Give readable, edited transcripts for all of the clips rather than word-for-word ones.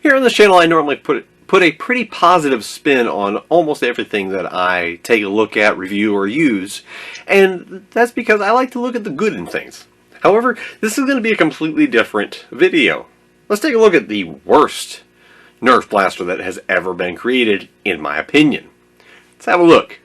Here on this channel, I normally put a pretty positive spin on almost everything that I take a look at, review, or use, and that's because I like to look at the good in things. However, this is going to be a completely different video. Let's take a look at the worst Nerf blaster that has ever been created, in my opinion. Let's have a look.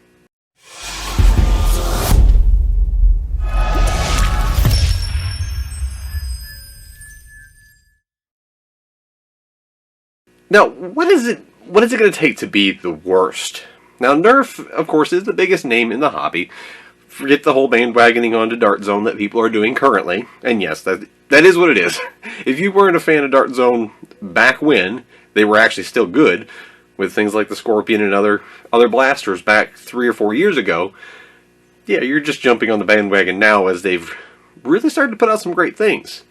Now, what is it going to take to be the worst? Now, Nerf, of course, is the biggest name in the hobby. Forget the whole bandwagoning onto Dart Zone that people are doing currently. And yes, that is what it is. If you weren't a fan of Dart Zone back when they were actually still good, with things like the Scorpion and other blasters back 3 or 4 years ago, yeah, you're just jumping on the bandwagon now as they've really started to put out some great things.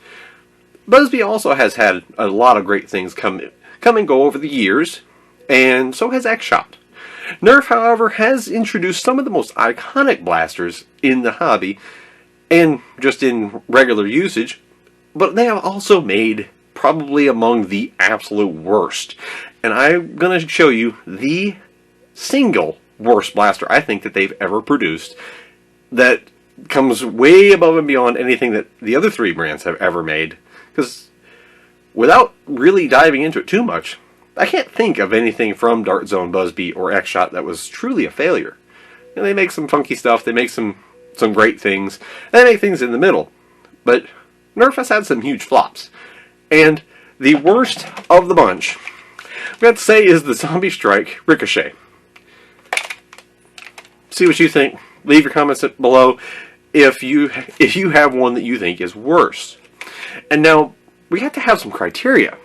Busby also has had a lot of great things come and go over the years, and so has X-Shot. Nerf, however, has introduced some of the most iconic blasters in the hobby, and just in regular usage, but they have also made probably among the absolute worst. And I'm going to show you the single worst blaster I think that they've ever produced that comes way above and beyond anything that the other 3 brands have ever made. Because without really diving into it too much, I can't think of anything from Dart Zone, Busby, or X-Shot that was truly a failure. You know, they make some funky stuff, they make some great things, and they make things in the middle. But Nerf has had some huge flops. And the worst of the bunch, I've got to say, is the Zombie Strike Ricochet. See what you think. Leave your comments below if you have one that you think is worse. And now, we have to have some criteria.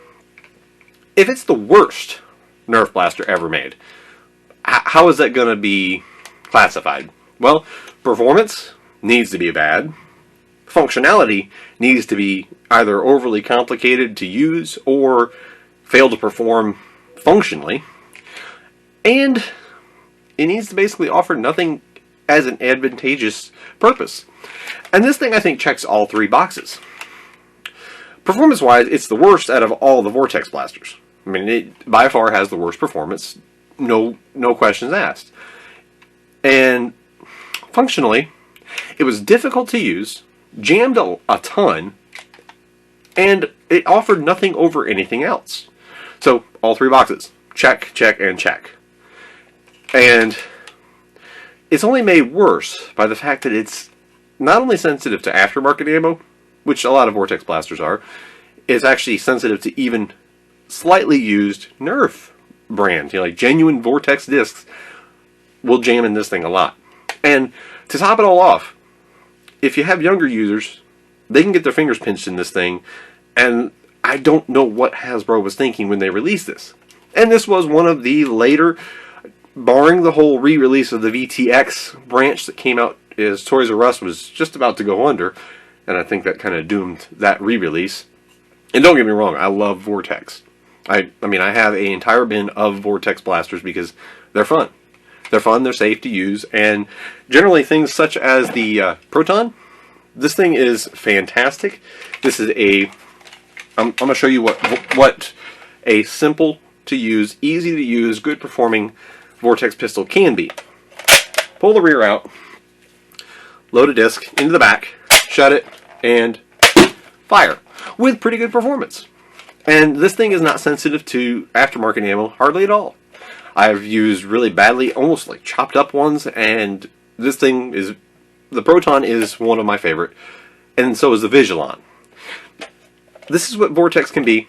If it's the worst Nerf blaster ever made, how is that going to be classified? Well, performance needs to be bad. Functionality needs to be either overly complicated to use or fail to perform functionally. And it needs to basically offer nothing as an advantageous purpose. And this thing, I think, checks all 3 boxes. Performance-wise, it's the worst out of all the Vortex blasters. I mean, it by far has the worst performance. No questions asked. And functionally, it was difficult to use, jammed a ton, and it offered nothing over anything else. So, all 3 boxes. Check, check, and check. And it's only made worse by the fact that it's not only sensitive to aftermarket ammo, which a lot of Vortex blasters are, is actually sensitive to even slightly used Nerf brand. You know, like genuine Vortex discs will jam in this thing a lot. And to top it all off, if you have younger users, they can get their fingers pinched in this thing, and I don't know what Hasbro was thinking when they released this. And this was one of the later, barring the whole re-release of the VTX branch that came out as Toys R Us was just about to go under, and I think that kind of doomed that re-release. And don't get me wrong, I love Vortex. I mean, I have an entire bin of Vortex blasters because they're fun. They're fun, they're safe to use, and generally things such as the Proton, this thing is fantastic. This is I'm going to show you what a simple to use, easy to use, good performing Vortex pistol can be. Pull the rear out, load a disc into the back, shut it, and fire with pretty good performance. And this thing is not sensitive to aftermarket ammo hardly at all. I've used really badly, almost like chopped up ones, and this thing is, the Proton is one of my favorite, and so is the Vigilon. This is what Vortex can be.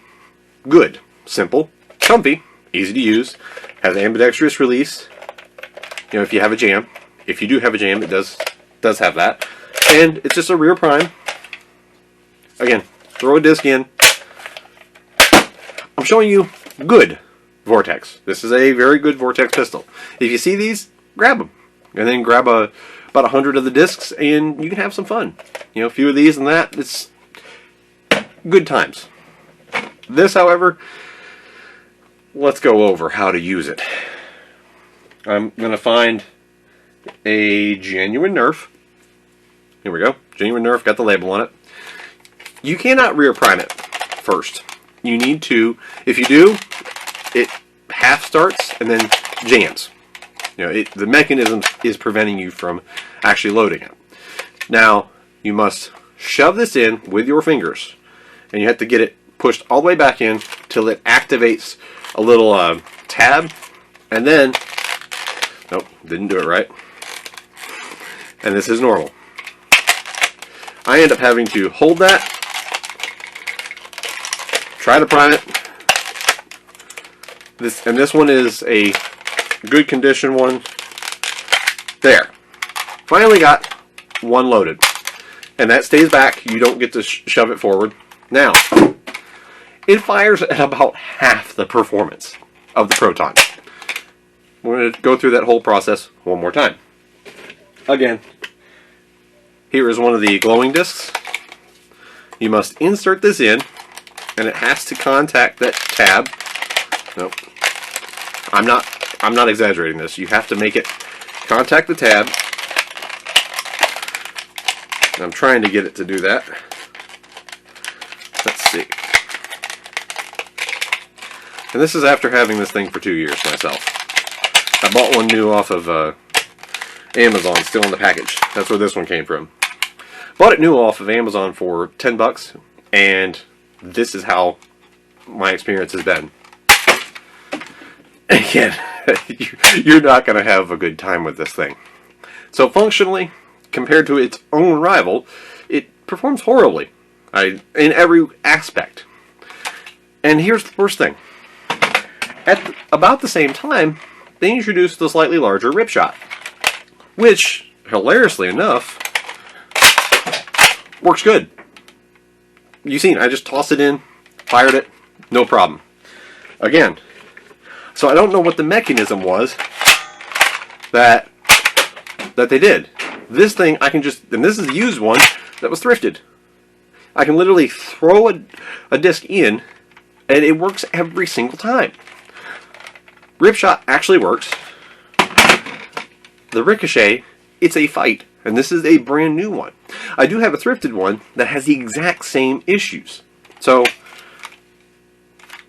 Good, simple, comfy, easy to use, has ambidextrous release. You know, if you have a jam, if you do have a jam, it does have that. And it's just a rear prime. Again, throw a disc in. I'm showing you good Vortex. This is a very good Vortex pistol. If you see these, grab them. And then grab about 100 of the discs and you can have some fun. You know, a few of these and that, it's good times. This, however, let's go over how to use it. I'm going to find a genuine Nerf. Here we go. Genuine Nerf, got the label on it. You cannot rear prime it first. You need to, if you do, it half starts and then jams. The mechanism is preventing you from actually loading it. Now, you must shove this in with your fingers, and you have to get it pushed all the way back in till it activates a little tab, and then, nope, didn't do it right. And this is normal. I end up having to hold that, try to prime it. This one is a good condition one. There. Finally got one loaded. And that stays back. You don't get to shove it forward. Now, it fires at about half the performance of the Proton. We're going to go through that whole process one more time. Again, here is one of the glowing discs. You must insert this in, and it has to contact that tab. Nope. I'm not exaggerating this. You have to make it contact the tab. I'm trying to get it to do that. Let's see. And this is after having this thing for 2 years myself. I bought one new off of Amazon, still in the package. That's where this one came from. Bought it new off of Amazon for $10, and this is how my experience has been. Again, you're not going to have a good time with this thing. So functionally, compared to its own rival, it performs horribly in every aspect. And here's the first thing. At about the same time, they introduced the slightly larger Ripshot, which, hilariously enough, works good. You've seen, I just tossed it in, fired it, no problem. Again, so I don't know what the mechanism was that they did. This thing, I can just, and this is a used one that was thrifted. I can literally throw a disc in, and it works every single time. Ripshot actually works. The Ricochet, it's a fight, and this is a brand new one. I do have a thrifted one that has the exact same issues. So,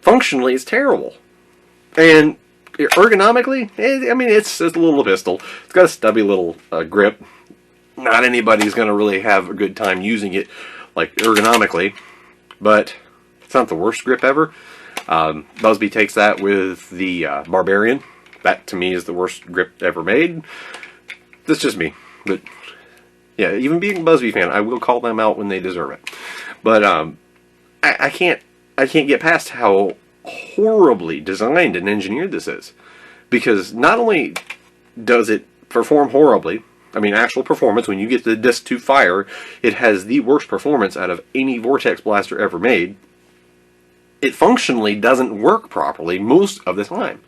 functionally, it's terrible. And ergonomically, it's a little pistol. It's got a stubby little grip. Not anybody's going to really have a good time using it, like, ergonomically. But it's not the worst grip ever. Busby takes that with the Barbarian. That, to me, is the worst grip ever made. That's just me. But, yeah, even being a Busby fan, I will call them out when they deserve it. But, I can't get past how horribly designed and engineered this is. Because not only does it perform horribly, actual performance, when you get the disc to fire, it has the worst performance out of any Vortex blaster ever made. It functionally doesn't work properly most of the time.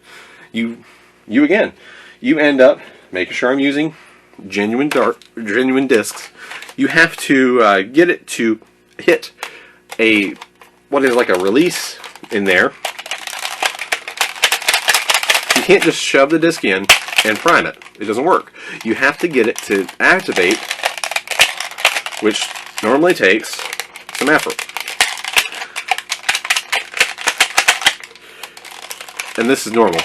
You end up making sure I'm using genuine discs. You have to get it to hit what is like a release in there. You can't just shove the disc in and prime it. It doesn't work. You have to get it to activate, which normally takes some effort. And this is normal.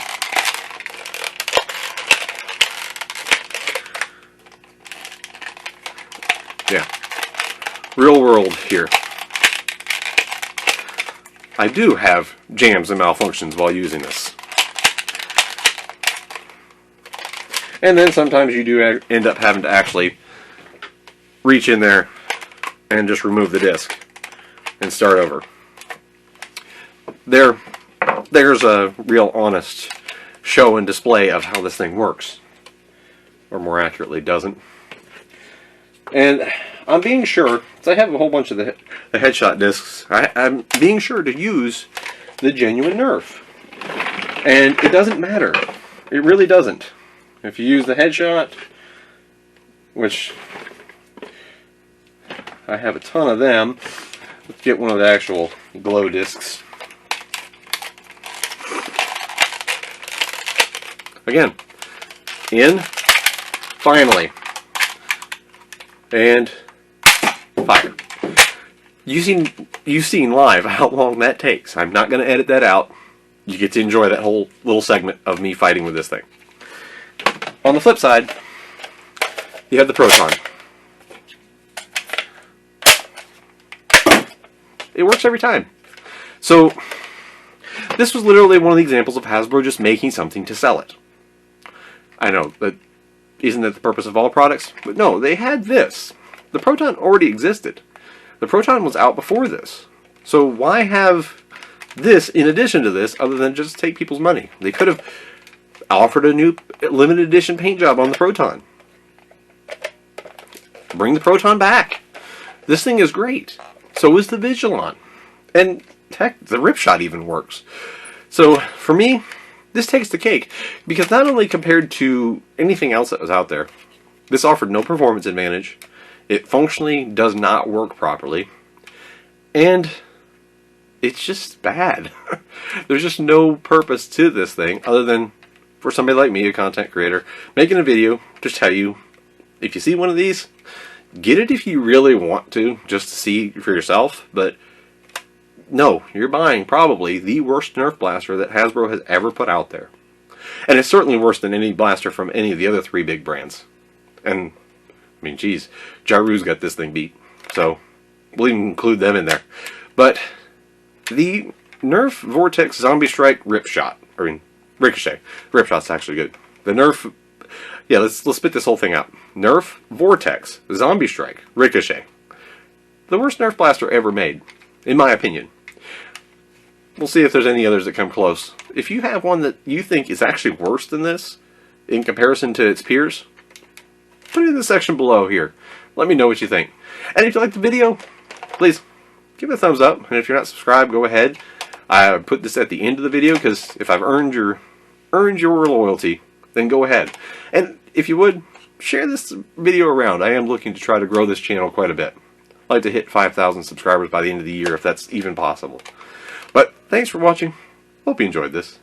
Yeah. Real world here. I do have jams and malfunctions while using this. And then sometimes you do end up having to actually reach in there and just remove the disc and start over. There's a real honest show and display of how this thing works. Or more accurately, doesn't. And I'm being sure, because I have a whole bunch of the headshot discs, I'm being sure to use the genuine Nerf. And it doesn't matter. It really doesn't. If you use the headshot, which I have a ton of them, let's get one of the actual glow discs. Again, in, finally, and fire. you've seen live how long that takes. I'm not going to edit that out. You get to enjoy that whole little segment of me fighting with this thing. On the flip side, you have the Proton. It works every time. So, this was literally one of the examples of Hasbro just making something to sell it. I know, but isn't that the purpose of all products? But no, they had this. The Proton already existed. The Proton was out before this. So why have this in addition to this other than just take people's money? They could have offered a new limited edition paint job on the Proton. Bring the Proton back. This thing is great. So is the Vigilon. And heck, the Ripshot even works. So for me, this takes the cake. Because not only compared to anything else that was out there, this offered no performance advantage. It functionally does not work properly. And it's just bad. There's just no purpose to this thing other than for somebody like me, a content creator, making a video to tell you, if you see one of these, get it if you really want to, just to see for yourself. But no, you're buying probably the worst Nerf blaster that Hasbro has ever put out there. And it's certainly worse than any blaster from any of the other three big brands. And, I mean, geez, Jaru's got this thing beat. So, we'll even include them in there. But the Nerf Vortex Zombie Strike Ripshot, I mean, Ricochet. Ripshot's actually good. The Nerf, yeah, let's spit this whole thing out. Nerf Vortex Zombie Strike Ricochet. The worst Nerf blaster ever made, in my opinion. We'll see if there's any others that come close. If you have one that you think is actually worse than this, in comparison to its peers, put it in the section below here. Let me know what you think. And if you like the video, please give it a thumbs up. And if you're not subscribed, go ahead. I put this at the end of the video because if I've earned your loyalty, then go ahead. And if you would, share this video around. I am looking to try to grow this channel quite a bit. I'd like to hit 5,000 subscribers by the end of the year if that's even possible. But thanks for watching. Hope you enjoyed this.